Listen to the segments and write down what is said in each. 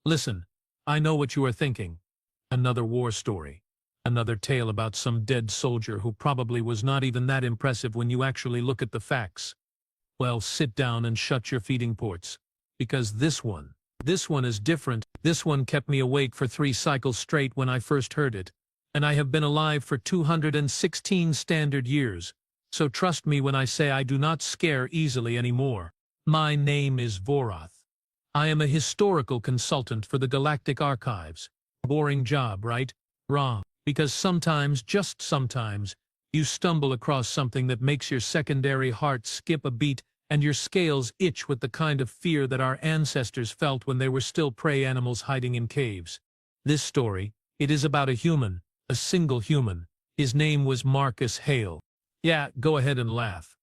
Listen, I know what you are thinking. Another war story. Another tale about some dead soldier who probably was not even that impressive when you actually look at the facts. Well, sit down and shut your feeding ports. Because this one is different. This one kept me awake for 3 cycles straight when I first heard it. And I have been alive for 216 standard years. So trust me when I say I do not scare easily anymore. My name is Vorath. I am a historical consultant for the Galactic Archives. Boring job, right? Wrong. Because sometimes, just sometimes, you stumble across something that makes your secondary heart skip a beat and your scales itch with the kind of fear that our ancestors felt when they were still prey animals hiding in caves. This story, it is about a human, a single human. His name was Marcus Hale. Yeah, go ahead and laugh.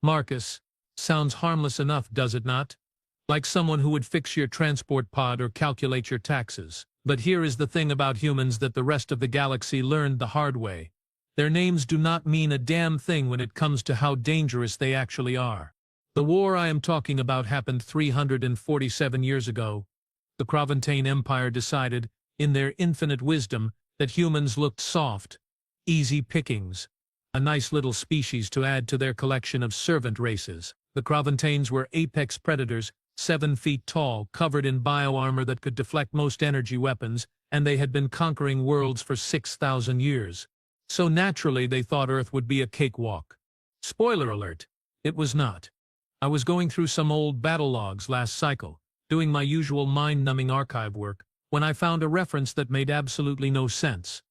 Marcus sounds harmless enough, does it not? Like someone who would fix your transport pod or calculate your taxes. But here is the thing about humans that the rest of the galaxy learned the hard way. Their names do not mean a damn thing when it comes to how dangerous they actually are. The war I am talking about happened 347 years ago. The Cravantane Empire decided, in their infinite wisdom, that humans looked soft, easy pickings, a nice little species to add to their collection of servant races. The Cravantanes were apex predators, 7 feet tall, covered in bioarmor that could deflect most energy weapons, and they had been conquering worlds for 6,000 years. So naturally they thought Earth would be a cakewalk. Spoiler alert, it was not. I was going through some old battle logs last cycle, doing my usual mind-numbing archive work, when I found a reference that made absolutely no sense.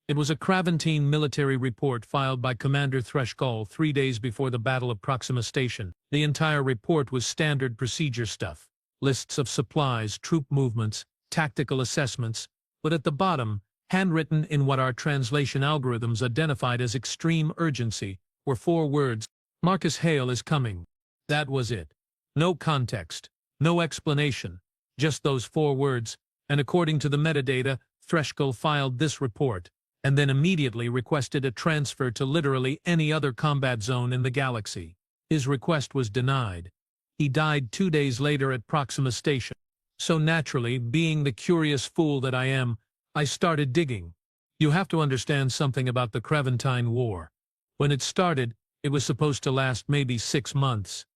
It was a Cravantine military report filed by Commander Threskull 3 days before the Battle of Proxima Station. The entire report was standard procedure stuff. Lists of supplies, troop movements, tactical assessments, but at the bottom, handwritten in what our translation algorithms identified as extreme urgency, were 4 words: Marcus Hale is coming. That was it. No context, no explanation, just those 4 words, and according to the metadata, Threskull filed this report, and then immediately requested a transfer to literally any other combat zone in the galaxy. His request was denied. He died 2 days later at Proxima Station. So naturally, being the curious fool that I am, I started digging. You have to understand something about the Cravantine War. When it started, it was supposed to last maybe 6 months.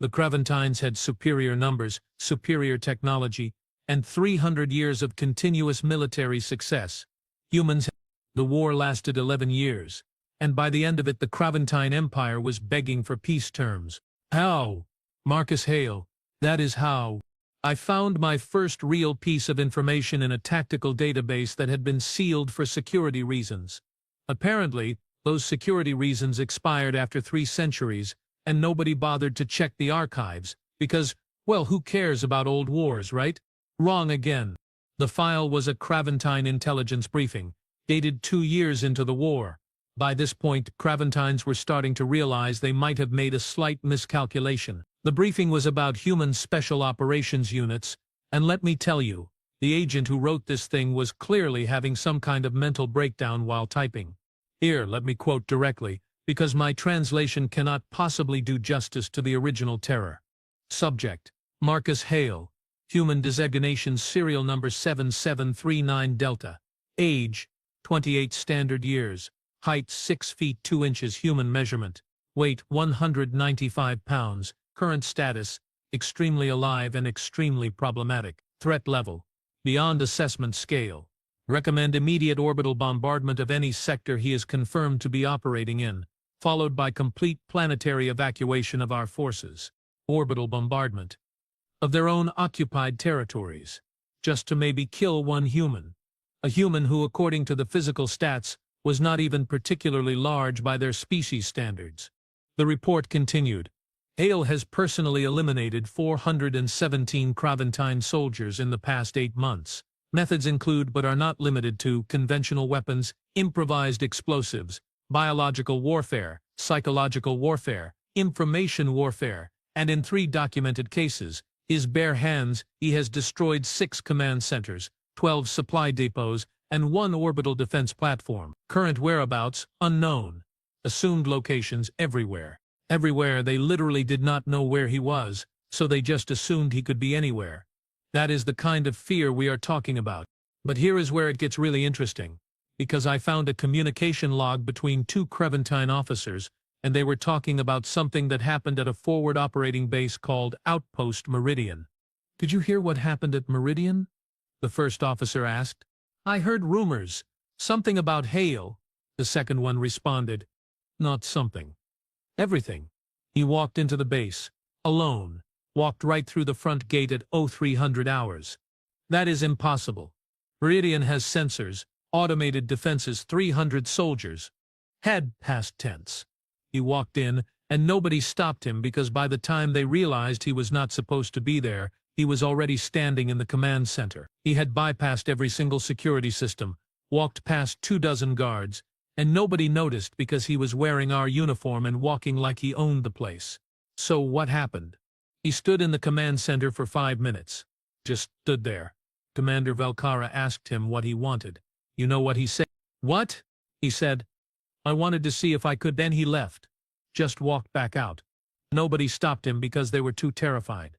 The Cravantines had superior numbers, superior technology, and 300 years of continuous military success. Humans. The war lasted 11 years, and by the end of it the Cravantine Empire was begging for peace terms. How? Marcus Hale. That is how. I found my first real piece of information in a tactical database that had been sealed for security reasons. Apparently, those security reasons expired after 3 centuries, and nobody bothered to check the archives, because, well, who cares about old wars, right? Wrong again. The file was a Cravantine intelligence briefing, dated 2 years into the war. By this point, Cravantines were starting to realize they might have made a slight miscalculation. The briefing was about human special operations units, and let me tell you, the agent who wrote this thing was clearly having some kind of mental breakdown while typing. Here, let me quote directly, because my translation cannot possibly do justice to the original terror. Subject: Marcus Hale. Human designation serial number 7739 Delta. Age: 28 standard years. Height 6 feet 2 inches human measurement. Weight 195 pounds. Current status: extremely alive and extremely problematic. Threat level: beyond assessment scale. Recommend immediate orbital bombardment of any sector he is confirmed to be operating in, followed by complete planetary evacuation of our forces. Orbital bombardment of their own occupied territories, just to maybe kill 1 human. A human who, according to the physical stats, was not even particularly large by their species standards. The report continued. Hale has personally eliminated 417 Cravantine soldiers in the past 8 months. Methods include but are not limited to conventional weapons, improvised explosives, biological warfare, psychological warfare, information warfare, and in 3 documented cases, his bare hands, he has destroyed 6 command centers, 12 supply depots, and 1 orbital defense platform. Current whereabouts, unknown. Assumed locations everywhere. Everywhere. They literally did not know where he was, so they just assumed he could be anywhere. That is the kind of fear we are talking about. But here is where it gets really interesting, because I found a communication log between two Creventine officers, and they were talking about something that happened at a forward operating base called Outpost Meridian. Did you hear what happened at Meridian? The first officer asked. I heard rumors. Something about hail. The second one responded. Not something. Everything. He walked into the base, alone, walked right through the front gate at 0300 hours. That is impossible. Meridian has sensors, automated defenses, 300 soldiers. Had past tense. He walked in, and nobody stopped him because by the time they realized he was not supposed to be there, he was already standing in the command center. He had bypassed every single security system, walked past 24 guards, and nobody noticed because he was wearing our uniform and walking like he owned the place. So what happened? He stood in the command center for 5 minutes. Just stood there. Commander Velcara asked him what he wanted. You know what he said? What? He said. I wanted to see if I could. Then he left. Just walked back out. Nobody stopped him because they were too terrified.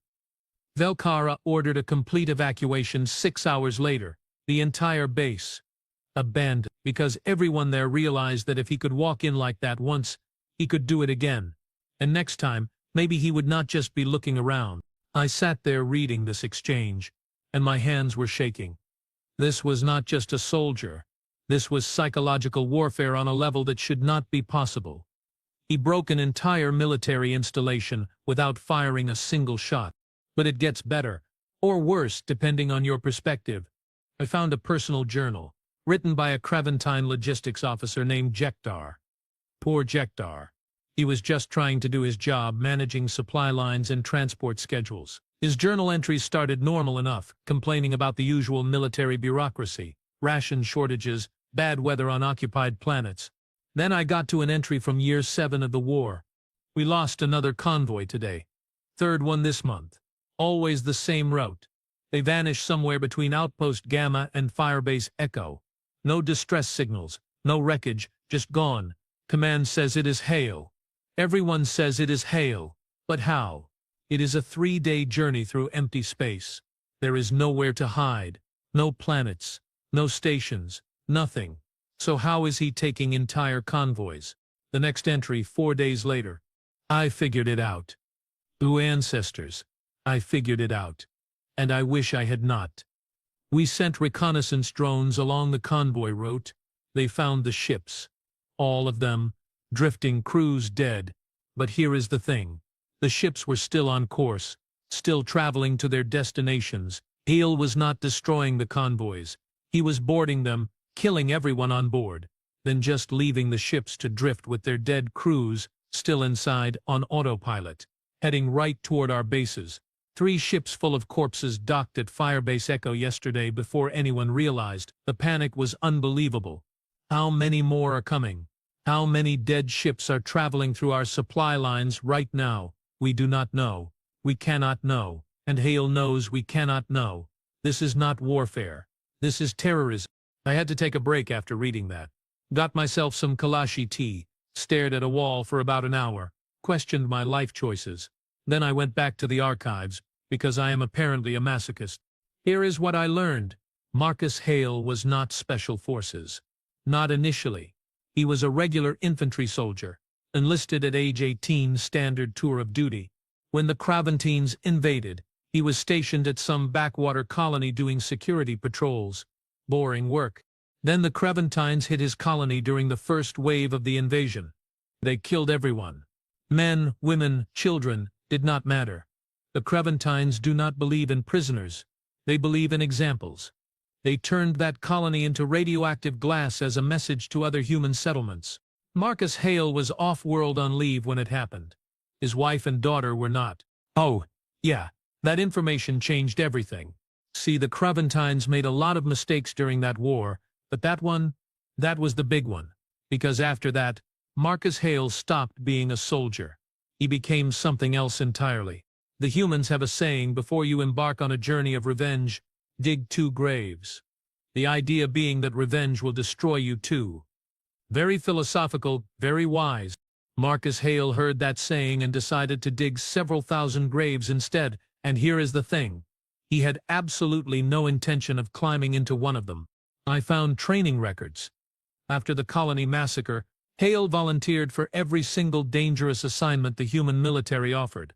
Velcara ordered a complete evacuation 6 hours later. The entire base abandoned because everyone there realized that if he could walk in like that once, he could do it again. And next time, maybe he would not just be looking around. I sat there reading this exchange, and my hands were shaking. This was not just a soldier. This was psychological warfare on a level that should not be possible. He broke an entire military installation without firing a single shot. But it gets better, or worse depending on your perspective. I found a personal journal, written by a Creventine logistics officer named Jekdar. Poor Jekdar. He was just trying to do his job managing supply lines and transport schedules. His journal entries started normal enough, complaining about the usual military bureaucracy, ration shortages, bad weather on occupied planets. Then I got to an entry from year 7 of the war. We lost another convoy today. Third one this month. Always the same route. They vanished somewhere between Outpost Gamma and Firebase Echo. No distress signals, no wreckage, just gone. Command says it is hail. Everyone says it is hail. But how? It is a 3-day journey through empty space. There is nowhere to hide. No planets. No stations. Nothing. So how is he taking entire convoys? The next entry 4 days later. I figured it out. Ooh, ancestors. I figured it out. And I wish I had not. We sent reconnaissance drones along the convoy route. They found the ships. All of them. Drifting crews dead. But here is the thing. The ships were still on course. Still traveling to their destinations. Hail was not destroying the convoys. He was boarding them, killing everyone on board. Then just leaving the ships to drift with their dead crews, still inside, on autopilot. Heading right toward our bases. 3 ships full of corpses docked at Firebase Echo yesterday before anyone realized. The panic was unbelievable. How many more are coming? How many dead ships are traveling through our supply lines right now? We do not know. We cannot know. And Hale knows we cannot know. This is not warfare. This is terrorism. I had to take a break after reading that. Got myself some Kalashi tea, stared at a wall for about an hour, questioned my life choices. Then I went back to the archives, because I am apparently a masochist. Here is what I learned. Marcus Hale was not special forces. Not initially. He was a regular infantry soldier, enlisted at age 18, standard tour of duty. When the Craventines invaded, he was stationed at some backwater colony doing security patrols. Boring work. Then the Craventines hit his colony during the first wave of the invasion. They killed everyone. Men, women, children, did not matter. The Craventines do not believe in prisoners. They believe in examples. They turned that colony into radioactive glass as a message to other human settlements. Marcus Hale was off-world on leave when it happened. His wife and daughter were not. Oh, yeah, that information changed everything. See, the Craventines made a lot of mistakes during that war, but that was the big one. Because after that, Marcus Hale stopped being a soldier. He became something else entirely. The humans have a saying, before you embark on a journey of revenge, dig 2 graves. The idea being that revenge will destroy you too. Very philosophical, very wise. Marcus Hale heard that saying and decided to dig several thousand graves instead, and here is the thing. He had absolutely no intention of climbing into one of them. I found training records. After the colony massacre, Hale volunteered for every single dangerous assignment the human military offered.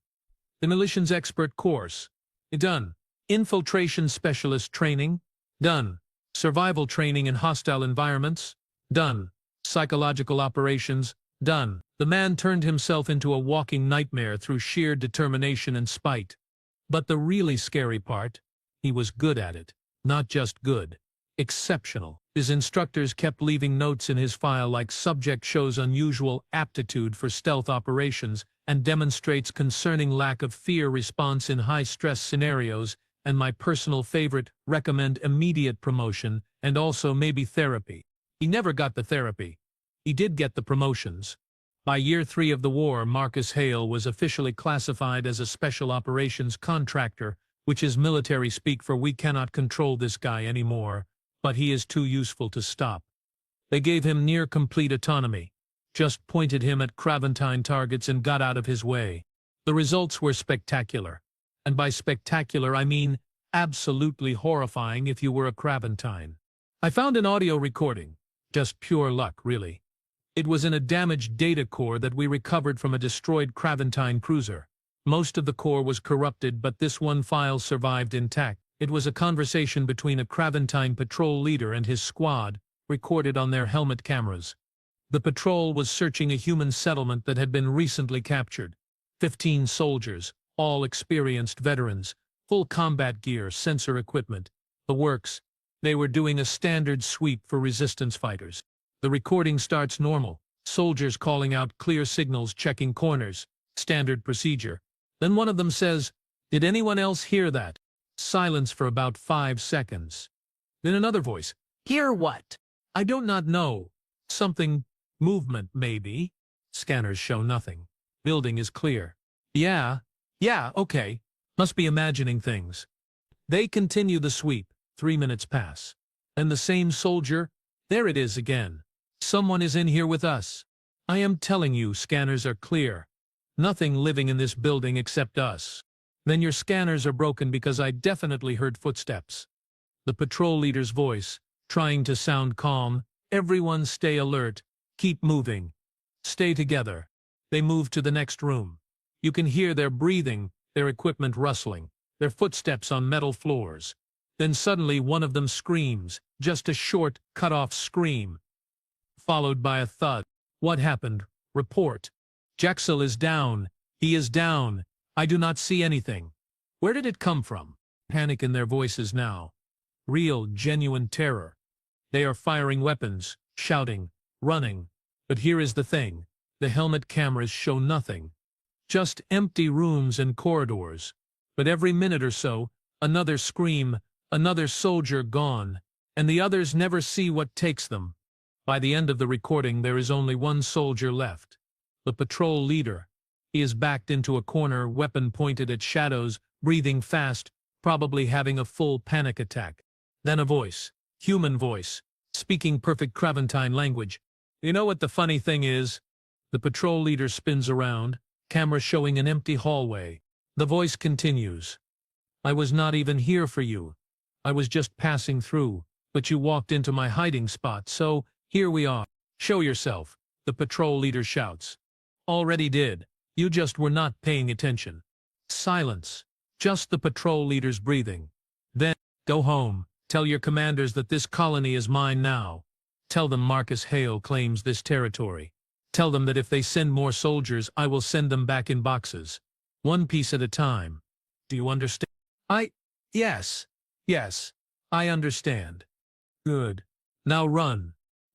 Demolitions expert course. Done. Infiltration specialist training. Done. Survival training in hostile environments. Done. Psychological operations. Done. The man turned himself into a walking nightmare through sheer determination and spite. But the really scary part, he was good at it. Not just good. Exceptional. His instructors kept leaving notes in his file like subject shows unusual aptitude for stealth operations and demonstrates concerning lack of fear response in high-stress scenarios, and my personal favorite, recommend immediate promotion and also maybe therapy. He never got the therapy. He did get the promotions. By year 3 of the war, Marcus Hale was officially classified as a special operations contractor, which is military speak for we cannot control this guy anymore, but he is too useful to stop. They gave him near-complete autonomy, just pointed him at Craventine targets and got out of his way. The results were spectacular. And by spectacular I mean absolutely horrifying if you were a Craventine. I found an audio recording. Just pure luck, really. It was in a damaged data core that we recovered from a destroyed Craventine cruiser. Most of the core was corrupted, but this one file survived intact. It was a conversation between a Craventine patrol leader and his squad, recorded on their helmet cameras. The patrol was searching a human settlement that had been recently captured. 15 soldiers, all experienced veterans, full combat gear, sensor equipment, the works. They were doing a standard sweep for resistance fighters. The recording starts normal, soldiers calling out clear signals, checking corners, standard procedure. Then one of them says, "Did anyone else hear that?" Silence for about 5 seconds. Then another voice, "Hear what?" "I do not know. Something, movement maybe." Scanners show nothing. Building is clear. Yeah, okay. Must be imagining things. They continue the sweep. 3 minutes pass. And the same soldier, there it is again. "Someone is in here with us. I am telling you, scanners are clear. Nothing living in this building except us." "Then your scanners are broken because I definitely heard footsteps." The patrol leader's voice, trying to sound calm, "Everyone stay alert, keep moving. Stay together." They move to the next room. You can hear their breathing, their equipment rustling, their footsteps on metal floors. Then suddenly one of them screams, just a short, cut-off scream, followed by a thud. "What happened? Report." "Jaxel is down. He is down. I do not see anything." "Where did it come from?" Panic in their voices now. Real, genuine terror. They are firing weapons, shouting, running. But here is the thing. The helmet cameras show nothing. Just empty rooms and corridors. But every minute or so, another scream, another soldier gone, and the others never see what takes them. By the end of the recording there is only one soldier left. The patrol leader. He is backed into a corner, weapon pointed at shadows, breathing fast, probably having a full panic attack. Then a voice. Human voice. Speaking perfect Craventine language. "You know what the funny thing is?" The patrol leader spins around, camera showing an empty hallway. The voice continues. "I was not even here for you. I was just passing through, but you walked into my hiding spot, so here we are. Show yourself," the patrol leader shouts. "Already did. You just were not paying attention." Silence. Just the patrol leader's breathing. Then, "Go home. Tell your commanders that this colony is mine now. Tell them Marcus Hale claims this territory. Tell them that if they send more soldiers, I will send them back in boxes. One piece at a time. Do you understand?" Yes, I understand." "Good. Now run."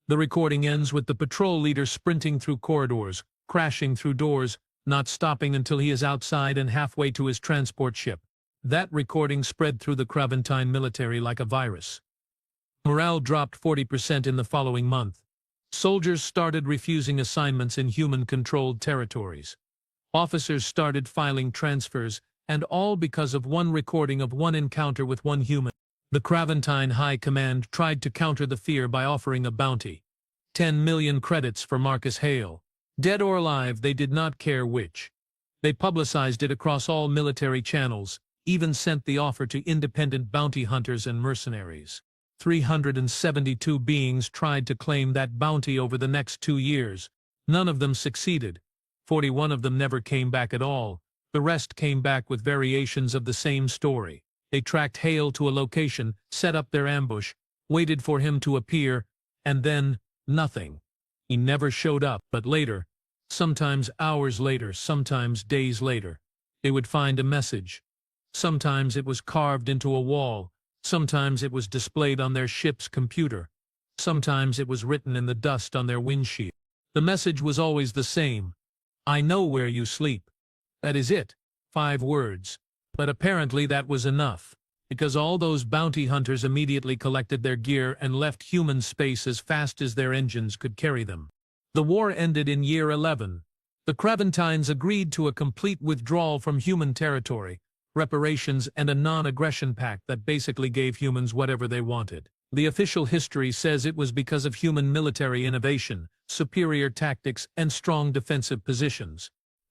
The recording ends with the patrol leader sprinting through corridors, crashing through doors, not stopping until he is outside and halfway to his transport ship. That recording spread through the Craventine military like a virus. Morale dropped 40% in the following month. Soldiers started refusing assignments in human-controlled territories. Officers started filing transfers, and all because of one recording of one encounter with one human. The Craventine High Command tried to counter the fear by offering a bounty. 10 million credits for Marcus Hale. Dead or alive, they did not care which. They publicized it across all military channels, even sent the offer to independent bounty hunters and mercenaries. 372 beings tried to claim that bounty over the next 2 years. None of them succeeded. 41 of them never came back at all. The rest came back with variations of the same story. They tracked Hale to a location, set up their ambush, waited for him to appear, and then, nothing. He never showed up, but later, sometimes hours later, sometimes days later, they would find a message. Sometimes it was carved into a wall, sometimes it was displayed on their ship's computer, sometimes it was written in the dust on their windshield. The message was always the same: "I know where you sleep." That is it. 5 words. But apparently that was enough, because all those bounty hunters immediately collected their gear and left human space as fast as their engines could carry them. The war ended in year 11. The Craventines agreed to a complete withdrawal from human territory, reparations, and a non-aggression pact that basically gave humans whatever they wanted. The official history says it was because of human military innovation, superior tactics, and strong defensive positions.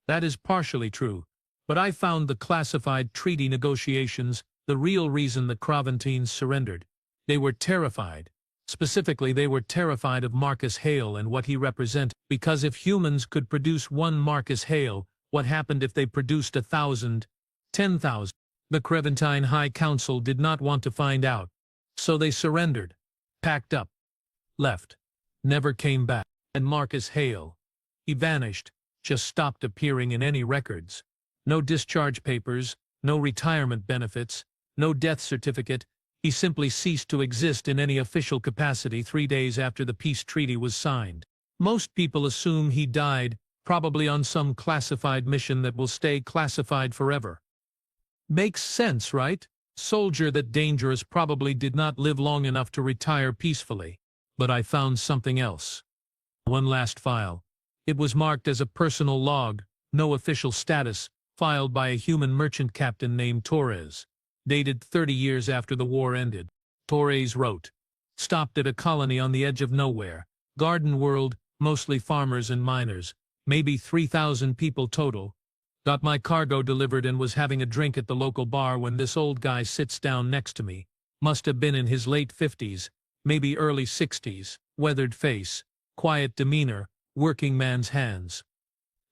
That is partially true, but I found the classified treaty negotiations the real reason the Craventines surrendered. They were terrified. Specifically, they were terrified of Marcus Hale and what he represented, because if humans could produce one Marcus Hale, what happened if they produced 1,000, 10,000? The Craventine High Council did not want to find out, so they surrendered, packed up, left, never came back. And Marcus Hale, he vanished, just stopped appearing in any records. No discharge papers, no retirement benefits, no death certificate. He simply ceased to exist in any official capacity 3 days after the peace treaty was signed. Most people assume he died, probably on some classified mission that will stay classified forever. Makes sense, right? Soldier that dangerous probably did not live long enough to retire peacefully. But I found something else. One last file. It was marked as a personal log, no official status, filed by a human merchant captain named Torres. Dated 30 years after the war ended. Torres wrote, "Stopped at a colony on the edge of nowhere. Garden world, mostly farmers and miners. Maybe 3,000 people total. Got my cargo delivered and was having a drink at the local bar when this old guy sits down next to me. Must have been in his late 50s, maybe early 60s. Weathered face, quiet demeanor, working man's hands.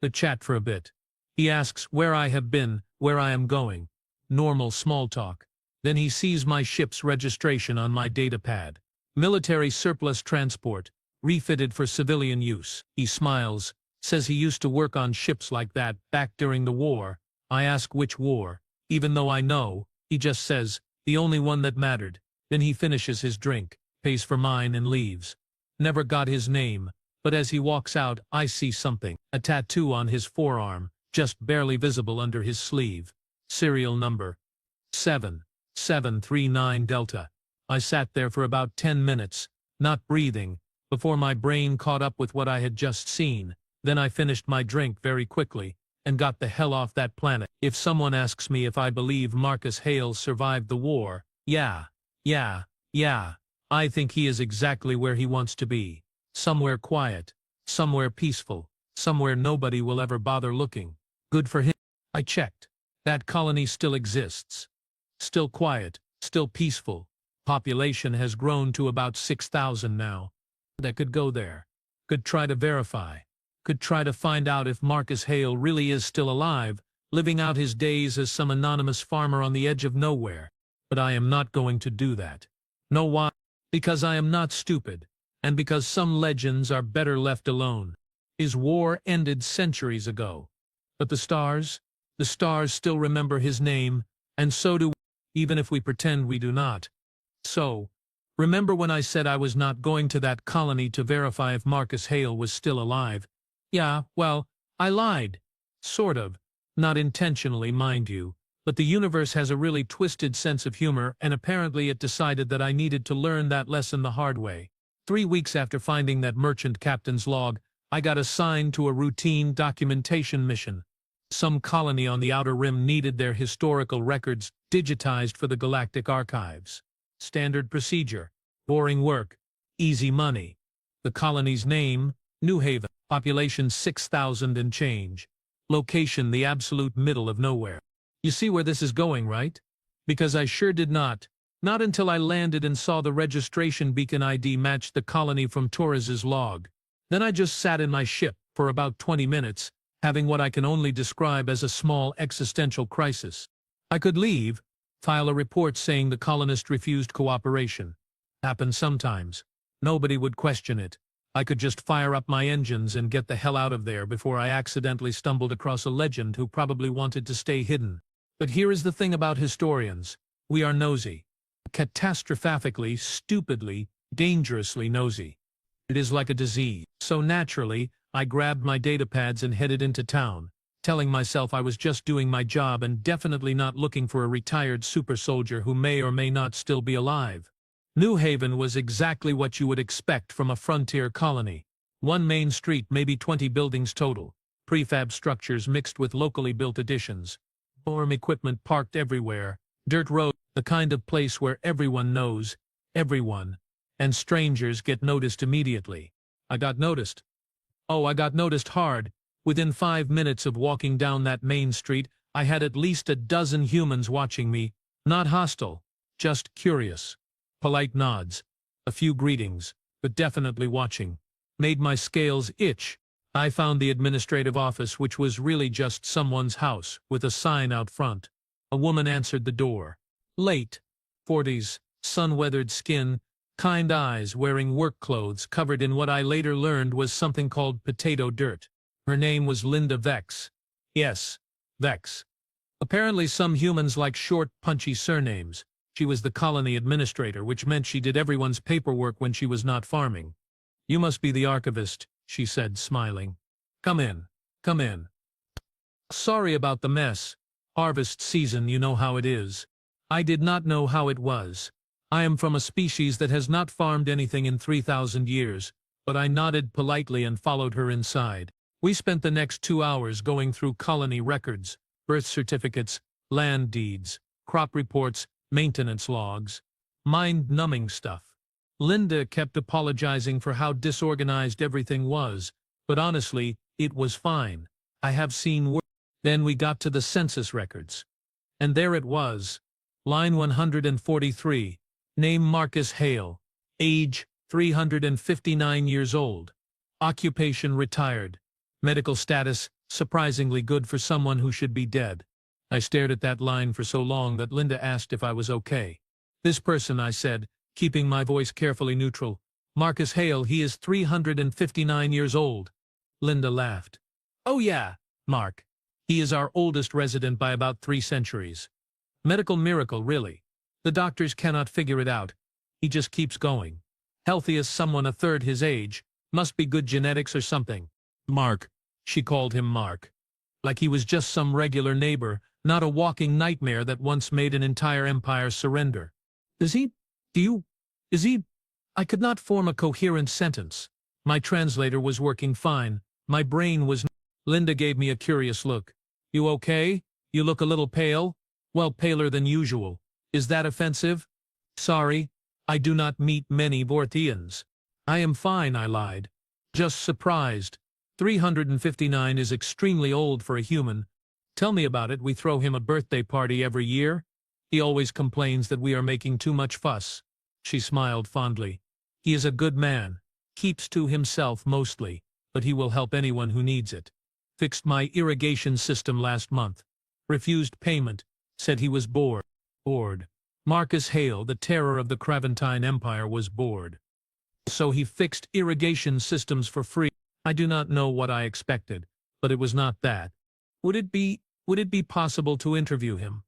The chat for a bit. He asks where I have been, where I am going. Normal small talk. Then he sees my ship's registration on my data pad. Military surplus transport, refitted for civilian use. He smiles, says he used to work on ships like that back during the war. I ask which war, even though I know. He just says, the only one that mattered. Then he finishes his drink, pays for mine and leaves. Never got his name, but as he walks out, I see something. A tattoo on his forearm, just barely visible under his sleeve. Serial number 7739 Delta. I sat there for about 10 minutes, not breathing, before my brain caught up with what I had just seen. Then I finished my drink very quickly, and got the hell off that planet. If someone asks me if I believe Marcus Hale survived the war, yeah. I think he is exactly where he wants to be. Somewhere quiet, somewhere peaceful, somewhere nobody will ever bother looking. Good for him. I checked. That colony still exists. Still quiet, still peaceful. Population has grown to about 6,000 now. That could go there. Could try to verify. Could try to find out if Marcus Hale really is still alive, living out his days as some anonymous farmer on the edge of nowhere. But I am not going to do that. Know why? Because I am not stupid, and because some legends are better left alone. His war ended centuries ago. But the stars still remember his name, and so do we, even if we pretend we do not. So, remember when I said I was not going to that colony to verify if Marcus Hale was still alive? Yeah, well, I lied. Sort of. Not intentionally, mind you. But the universe has a really twisted sense of humor, and apparently it decided that I needed to learn that lesson the hard way. 3 weeks after finding that merchant captain's log, I got assigned to a routine documentation mission. Some colony on the Outer Rim needed their historical records digitized for the Galactic Archives. Standard procedure. Boring work. Easy money. The colony's name, New Haven. Population 6,000 and change. Location the absolute middle of nowhere. You see where this is going, right? Because I sure did not. Not until I landed and saw the registration beacon ID matched the colony from Torres's log. Then I just sat in my ship for about 20 minutes, having what I can only describe as a small existential crisis. I could leave, file a report saying the colonist refused cooperation. Happens sometimes. Nobody would question it. I could just fire up my engines and get the hell out of there before I accidentally stumbled across a legend who probably wanted to stay hidden. But here is the thing about historians. We are nosy. Catastrophically, stupidly, dangerously nosy. It is like a disease. So naturally, I grabbed my datapads and headed into town, telling myself I was just doing my job and definitely not looking for a retired super soldier who may or may not still be alive. New Haven was exactly what you would expect from a frontier colony. One main street, maybe 20 buildings total, prefab structures mixed with locally built additions, farm equipment parked everywhere, dirt road, the kind of place where everyone knows everyone, and strangers get noticed immediately. I got noticed. Oh, I got noticed hard. Within 5 minutes of walking down that main street, I had at least a dozen humans watching me, not hostile, just curious. Polite nods, a few greetings, but definitely watching. Made my scales itch. I found the administrative office, which was really just someone's house, with a sign out front. A woman answered the door. Late, 40s, sun-weathered skin, kind eyes, wearing work clothes covered in what I later learned was something called potato dirt. Her name was Linda Vex. Yes, Vex. Apparently some humans like short, punchy surnames. She was the colony administrator, which meant she did everyone's paperwork when she was not farming. You must be the archivist, she said, smiling. Come in. Come in. Sorry about the mess. Harvest season, you know how it is. I did not know how it was. I am from a species that has not farmed anything in 3,000 years, but I nodded politely and followed her inside. We spent the next 2 hours going through colony records, birth certificates, land deeds, crop reports, maintenance logs, mind-numbing stuff. Linda kept apologizing for how disorganized everything was, but honestly, it was fine. I have seen worse. Then we got to the census records. And there it was. Line 143. Name Marcus Hale. Age 359 years old. Occupation retired. Medical status surprisingly good for someone who should be dead. I stared at that line for so long that Linda asked if I was okay. This person, I said, keeping my voice carefully neutral. Marcus Hale, he is 359 years old. Linda laughed. Oh yeah, Mark. He is our oldest resident by about 3 centuries. Medical miracle, really. The doctors cannot figure it out. He just keeps going. Healthy as someone a third his age. Must be good genetics or something. Mark. She called him Mark. Like he was just some regular neighbor, not a walking nightmare that once made an entire empire surrender. Is he? I could not form a coherent sentence. My translator was working fine. My brain was. Linda gave me a curious look. You okay? You look a little pale? Well, paler than usual. Is that offensive? Sorry. I do not meet many Vortians. I am fine, I lied. Just surprised. 359 is extremely old for a human. Tell me about it. We throw him a birthday party every year. He always complains that we are making too much fuss. She smiled fondly. He is a good man. Keeps to himself mostly, but he will help anyone who needs it. Fixed my irrigation system last month. Refused payment. Said he was bored. Marcus Hale, the terror of the Craventine Empire, was bored. So he fixed irrigation systems for free. I do not know what I expected, but it was not that. Would it be possible to interview him?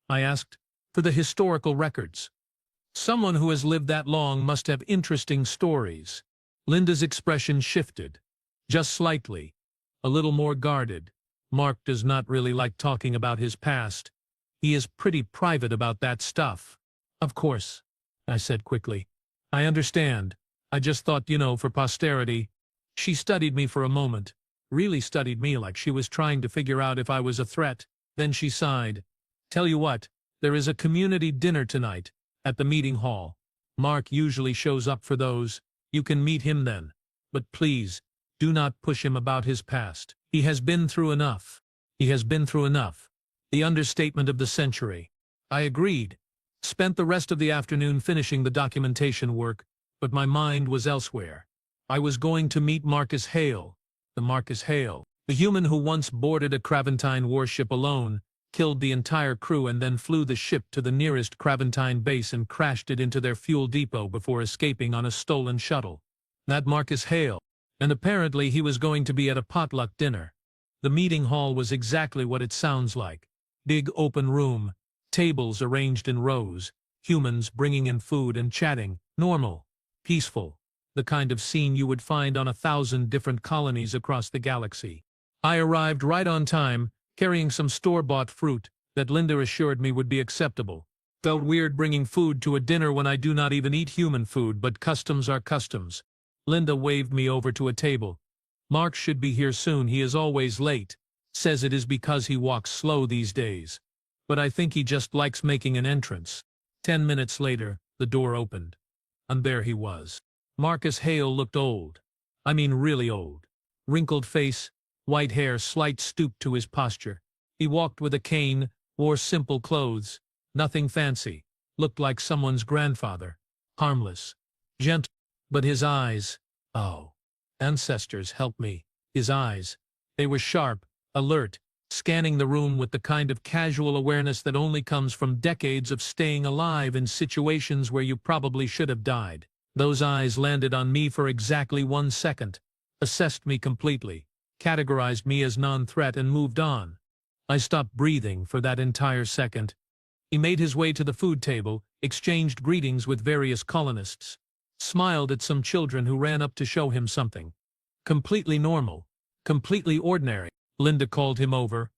I asked. For the historical records. Someone who has lived that long must have interesting stories. Linda's expression shifted. Just slightly. A little more guarded. Mark does not really like talking about his past. He is pretty private about that stuff. Of course, I said quickly. I understand. I just thought, for posterity. She studied me for a moment. Really studied me like she was trying to figure out if I was a threat. Then she sighed. Tell you what, there is a community dinner tonight, at the meeting hall. Mark usually shows up for those. You can meet him then. But please, do not push him about his past. He has been through enough. The understatement of the century. I agreed. Spent the rest of the afternoon finishing the documentation work, but my mind was elsewhere. I was going to meet Marcus Hale. The human who once boarded a Craventine warship alone, killed the entire crew and then flew the ship to the nearest Craventine base and crashed it into their fuel depot before escaping on a stolen shuttle. That Marcus Hale. And apparently he was going to be at a potluck dinner. The meeting hall was exactly what it sounds like. Big open room, tables arranged in rows, humans bringing in food and chatting, normal, peaceful, the kind of scene you would find on 1,000 different colonies across the galaxy. I arrived right on time, carrying some store-bought fruit that Linda assured me would be acceptable. Felt weird bringing food to a dinner when I do not even eat human food, but customs are customs. Linda waved me over to a table. Mark should be here soon, he is always late. Says it is because he walks slow these days. But I think he just likes making an entrance. 10 minutes later, the door opened. And there he was. Marcus Hale looked old. I mean really old. Wrinkled face, white hair, slight stoop to his posture. He walked with a cane, wore simple clothes, nothing fancy, looked like someone's grandfather. Harmless, gentle, but his eyes, oh, ancestors help me, his eyes. They were sharp, alert, scanning the room with the kind of casual awareness that only comes from decades of staying alive in situations where you probably should have died. Those eyes landed on me for exactly 1 second, assessed me completely, categorized me as non-threat and moved on. I stopped breathing for that entire second. He made his way to the food table, exchanged greetings with various colonists, smiled at some children who ran up to show him something. Completely normal, completely ordinary. Linda called him over.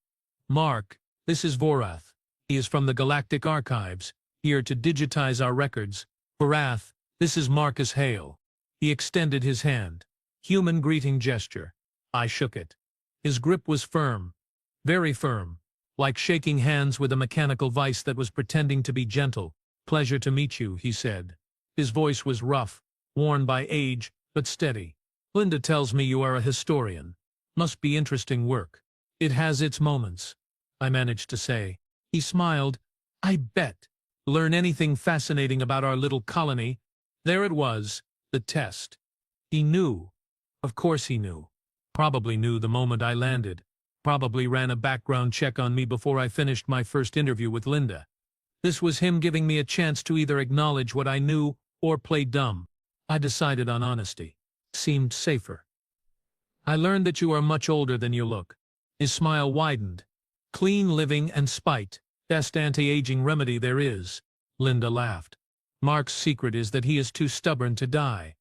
Mark, this is Vorath. He is from the Galactic Archives, here to digitize our records. Vorath, this is Marcus Hale. He extended his hand. Human greeting gesture. I shook it. His grip was firm. Very firm. Like shaking hands with a mechanical vice that was pretending to be gentle. Pleasure to meet you, he said. His voice was rough, worn by age, but steady. Linda tells me you are a historian. Must be interesting work. It has its moments, I managed to say. He smiled. I bet. Learn anything fascinating about our little colony. There it was, the test. He knew. Of course he knew. Probably knew the moment I landed. Probably ran a background check on me before I finished my first interview with Linda. This was him giving me a chance to either acknowledge what I knew or play dumb. I decided on honesty. Seemed safer. I learned that you are much older than you look. His smile widened. Clean living and spite. Best anti-aging remedy there is. Linda laughed. Mark's secret is that he is too stubborn to die.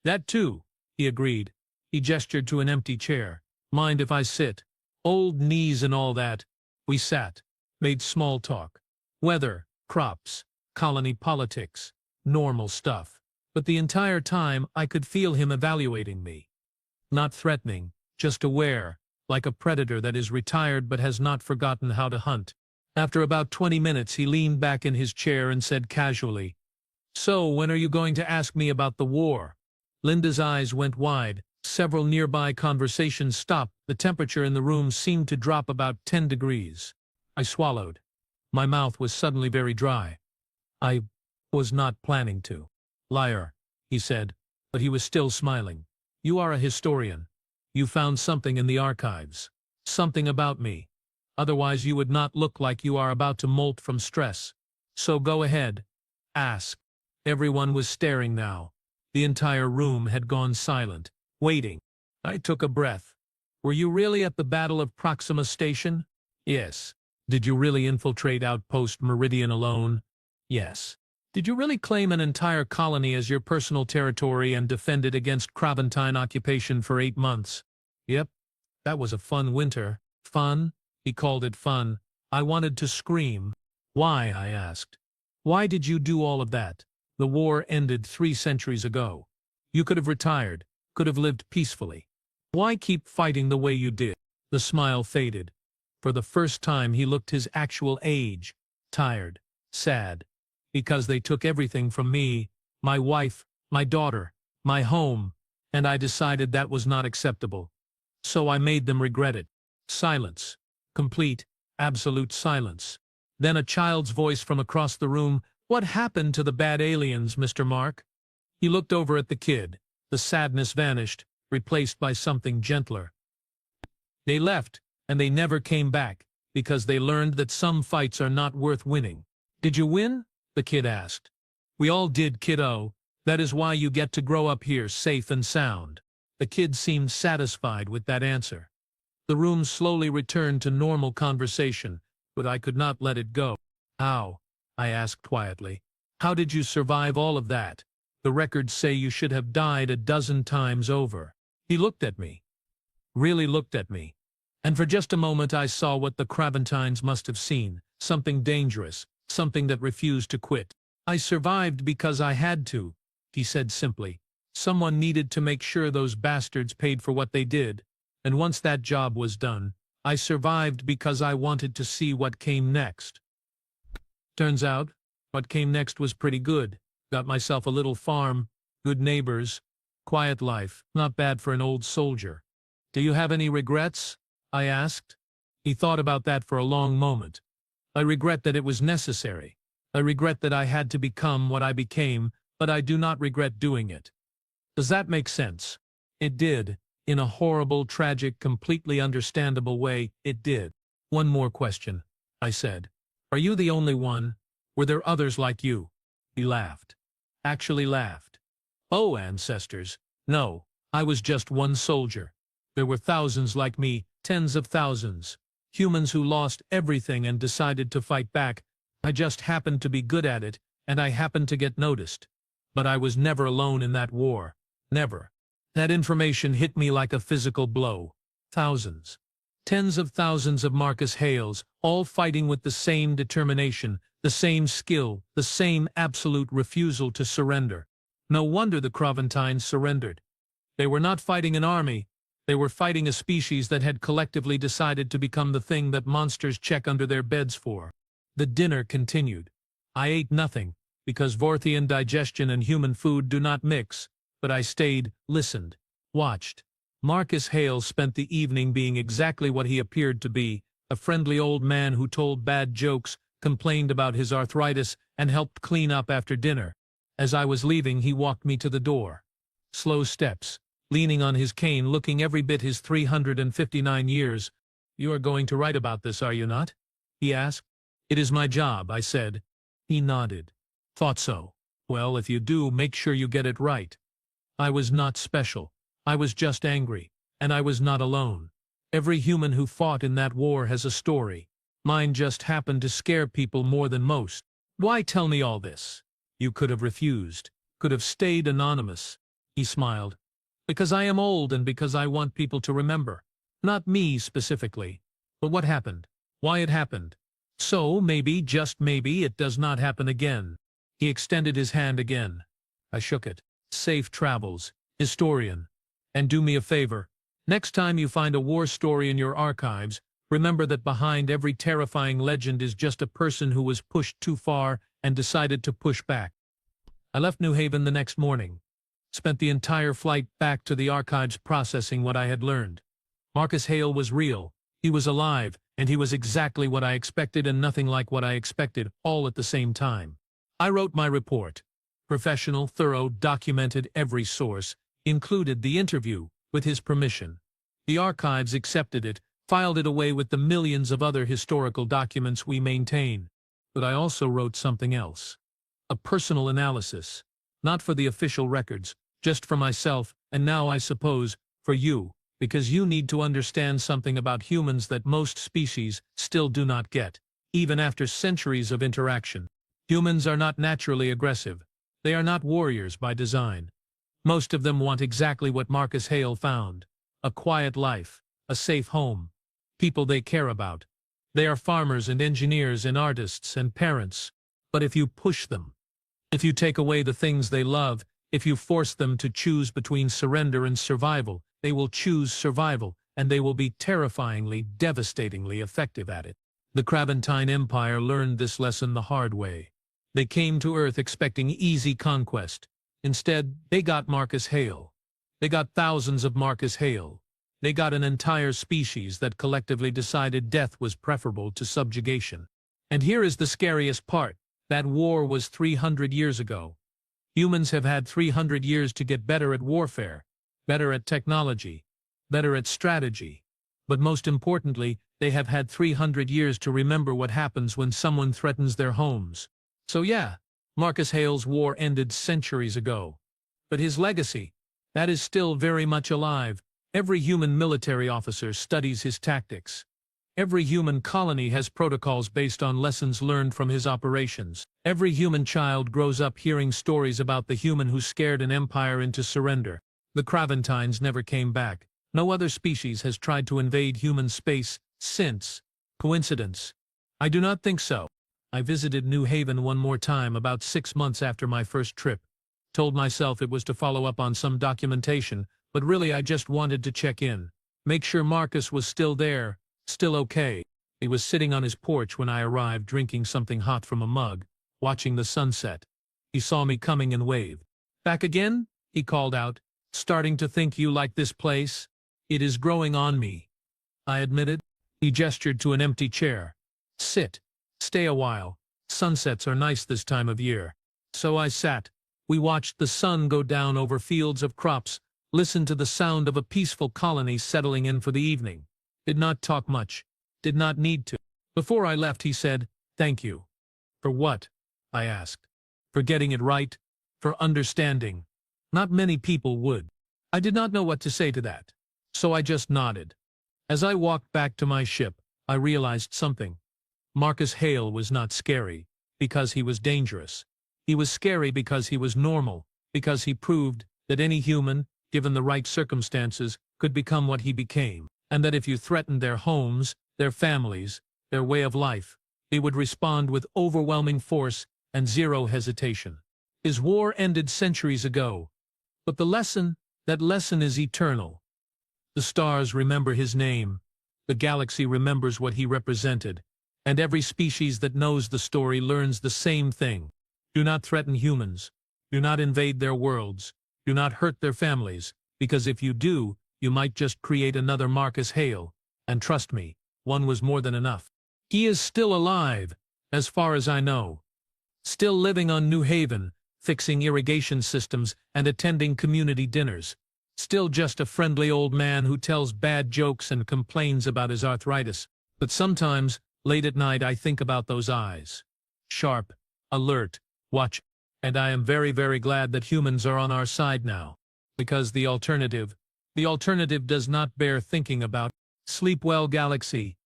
That too, he agreed. He gestured to an empty chair. Mind if I sit? Old knees and all that. We sat. Made small talk. Weather, crops, colony politics. Normal stuff. But the entire time I could feel him evaluating me. Not threatening, just aware, like a predator that is retired but has not forgotten how to hunt. After about 20 minutes he leaned back in his chair and said casually, So, when are you going to ask me about the war? Linda's eyes went wide. Several nearby conversations stopped. The temperature in the room seemed to drop about 10 degrees. I swallowed. My mouth was suddenly very dry. I was not planning to. Liar, he said, but he was still smiling. You are a historian. You found something in the archives. Something about me. Otherwise you would not look like you are about to molt from stress. So go ahead. Ask. Everyone was staring now. The entire room had gone silent, waiting. I took a breath. Were you really at the Battle of Proxima Station? Yes. Did you really infiltrate Outpost Meridian alone? Yes. Did you really claim an entire colony as your personal territory and defend it against Craventine occupation for 8 months? Yep. That was a fun winter. Fun? He called it fun. I wanted to scream. Why, I asked. Why did you do all of that? The war ended 3 centuries ago. You could have retired, could have lived peacefully. Why keep fighting the way you did? The smile faded. For the first time he looked his actual age. Tired. Sad. Because they took everything from me, my wife, my daughter, my home, and I decided that was not acceptable. So I made them regret it. Silence. Complete, Absolute silence. Then a child's voice from across the room, "What happened to the bad aliens, Mr. Mark?" He looked over at the kid. The sadness vanished, replaced by something gentler. "They left, and they never came back, because they learned that some fights are not worth winning." "Did you win?" the kid asked. "We all did, kiddo. That is why you get to grow up here safe and sound." The kid seemed satisfied with that answer. The room slowly returned to normal conversation, but I could not let it go. "How?" I asked quietly. "How did you survive all of that? The records say you should have died a dozen times over." He looked at me. Really looked at me. And for just a moment I saw what the Craventines must have seen, something dangerous, something that refused to quit. "I survived because I had to," he said simply. "Someone needed to make sure those bastards paid for what they did, and once that job was done, I survived because I wanted to see what came next." Turns out, what came next was pretty good. Got myself a little farm, good neighbors, quiet life, not bad for an old soldier. "Do you have any regrets?" I asked. He thought about that for a long moment. "I regret that it was necessary. I regret that I had to become what I became, but I do not regret doing it." Does that make sense? It did. In a horrible, tragic, completely understandable way, it did. "One more question," I said. "Are you the only one? Were there others like you?" He laughed. Actually laughed. "Oh, ancestors. No, I was just one soldier. There were thousands like me, tens of thousands. Humans who lost everything and decided to fight back. I just happened to be good at it, and I happened to get noticed. But I was never alone in that war. Never." That information hit me like a physical blow. Thousands. Tens of thousands of Marcus Hales, all fighting with the same determination, the same skill, the same absolute refusal to surrender. No wonder the Craventines surrendered. They were not fighting an army. They were fighting a species that had collectively decided to become the thing that monsters check under their beds for. The dinner continued. I ate nothing, because Vorthian digestion and human food do not mix, but I stayed, listened, watched. Marcus Hale spent the evening being exactly what he appeared to be, a friendly old man who told bad jokes, complained about his arthritis, and helped clean up after dinner. As I was leaving, he walked me to the door. Slow steps, leaning on his cane, looking every bit his 359 years. "You are going to write about this, are you not?" he asked. "It is my job," I said. He nodded. "Thought so. Well, if you do, make sure you get it right." I was not special. I was just angry, and I was not alone. Every human who fought in that war has a story. Mine just happened to scare people more than most. "Why tell me all this? You could have refused, could have stayed anonymous." He smiled. "Because I am old and because I want people to remember. Not me specifically, but what happened, why it happened. So maybe, just maybe, it does not happen again." He extended his hand again. I shook it. "Safe travels, historian. And do me a favor. Next time you find a war story in your archives, remember that behind every terrifying legend is just a person who was pushed too far and decided to push back." I left New Haven the next morning. Spent the entire flight back to the archives processing what I had learned. Marcus Hale was real. He was alive, and he was exactly what I expected and nothing like what I expected, all at the same time. I wrote my report. Professional, thorough, documented every source, included the interview, with his permission. The archives accepted it, filed it away with the millions of other historical documents we maintain. But I also wrote something else. A personal analysis. Not for the official records, just for myself, and now I suppose, for you, because you need to understand something about humans that most species still do not get, even after centuries of interaction. Humans are not naturally aggressive. They are not warriors by design. Most of them want exactly what Marcus Hale found: a quiet life, a safe home, people they care about. They are farmers and engineers and artists and parents. But if you push them, if you take away the things they love, if you force them to choose between surrender and survival, they will choose survival, and they will be terrifyingly, devastatingly effective at it. The Craventine Empire learned this lesson the hard way. They came to Earth expecting easy conquest. Instead, they got Marcus Hale. They got thousands of Marcus Hale. They got an entire species that collectively decided death was preferable to subjugation. And here is the scariest part. That war was 300 years ago. Humans have had 300 years to get better at warfare, better at technology, better at strategy. But most importantly, they have had 300 years to remember what happens when someone threatens their homes. So yeah, Marcus Hale's war ended centuries ago. But his legacy, that is still very much alive. Every human military officer studies his tactics. Every human colony has protocols based on lessons learned from his operations. Every human child grows up hearing stories about the human who scared an empire into surrender. The Craventines never came back. No other species has tried to invade human space since. Coincidence? I do not think so. I visited New Haven one more time about 6 months after my first trip. Told myself it was to follow up on some documentation, but really I just wanted to check in. Make sure Marcus was still there, still okay. He was sitting on his porch when I arrived, drinking something hot from a mug, watching the sunset. He saw me coming and waved. "Back again?" he called out. "Starting to think you like this place? It is growing on me," I admitted. He gestured to an empty chair. "Sit. Stay a while. Sunsets are nice this time of year." So I sat. We watched the sun go down over fields of crops, listened to the sound of a peaceful colony settling in for the evening. Did not talk much. Did not need to. Before I left, he said, "Thank you." "For what?" I asked. "For getting it right. For understanding." Not many people would. I did not know what to say to that. So I just nodded. As I walked back to my ship, I realized something. Marcus Hale was not scary because he was dangerous. He was scary because he was normal, because he proved that any human, given the right circumstances, could become what he became, and that if you threatened their homes, their families, their way of life, they would respond with overwhelming force and zero hesitation. His war ended centuries ago, but that lesson is eternal. The stars remember his name, the galaxy remembers what he represented, and every species that knows the story learns the same thing. Do not threaten humans. Do not invade their worlds. Do not hurt their families, because if you do, you might just create another Marcus Hale, and trust me, one was more than enough. He is still alive, as far as I know. Still living on New Haven, fixing irrigation systems and attending community dinners. Still just a friendly old man who tells bad jokes and complains about his arthritis. But sometimes, late at night, I think about those eyes. Sharp, alert, watch. And I am very, very glad that humans are on our side now. Because the alternative does not bear thinking about. Sleep well, Galaxy.